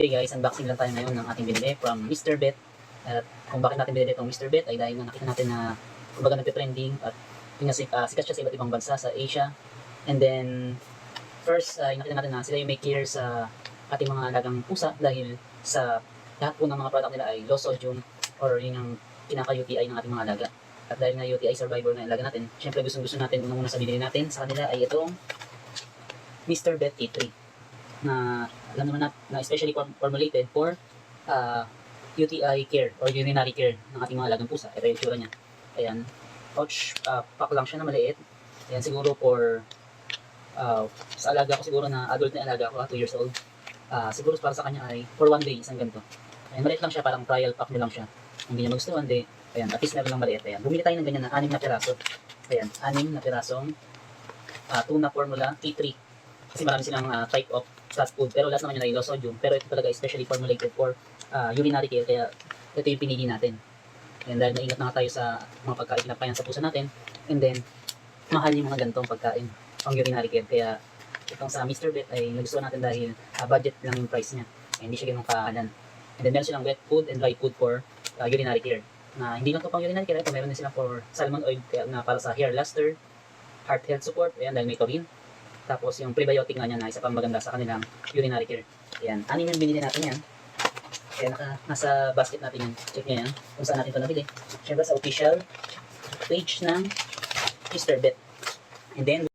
Hey guys, unboxing lang tayo ngayon ng ating binili from Mr. Bet. At kung bakit natin binili itong Mr. Bet ay dahil na nakita natin na kumbaga nagpe-trending at sikat siya sa iba't ibang bansa sa Asia. And then, first ay nakita natin na sila yung may care sa ating mga alagang pusa dahil sa lahat po ng mga product nila ay low sodium or yun yung pinaka-UTI ng ating mga alaga. At dahil nga UTI survivor na alaga natin, syempre gusto natin, unang-una sa binili natin sa kanila ay itong Mr. Bet T3 na alam naman natin na especially formulated for UTI care or urinary care ng ating mga alagang pusa. Ito yung tsura niya. Ayan, pouch pack lang siya na maliit. Ayan, siguro for sa alaga ko, siguro na adult na alaga ko, 2 years old. Siguro para sa kanya ay for 1 day isang ganito. Ayan, maliit lang siya, parang trial pack nyo lang siya. Kung hindi niya magustuhan, ayan, at least meron lang maliit. Ayan, bumili tayo ng ganyan na 6 na piraso. Ayan, 6 na pirasong tuna formula T3. Kasi marami silang type of fast food, pero lahat naman yun ay low sodium. Pero ito talaga especially formulated for urinary care, kaya ito yung pinili natin. And dahil naingat na nga tayo sa mga pagkain pinapayan sa pusa natin, and then mahal yung mga ganitong pagkain pang urinary care. Kaya itong sa Mr. Bet ay nagustuhan natin dahil budget lang yung price niya. Hindi siya ganun kaalan. And then meron silang wet food and dry food for urinary care. Na hindi lang ito pang urinary care, ito meron din silang for salmon oil na para sa hair luster, heart health support, ayan, dahil may taurine. Tapos yung prebiotic nga niya na isa pang maganda sa kanilang urinary care. Ayan, 6 yung binili natin yan. Ayan, nasa basket natin yan. Check nyo yan kung saan natin ito nabili. Siyempre sa official page ng Mr. Bet. And then,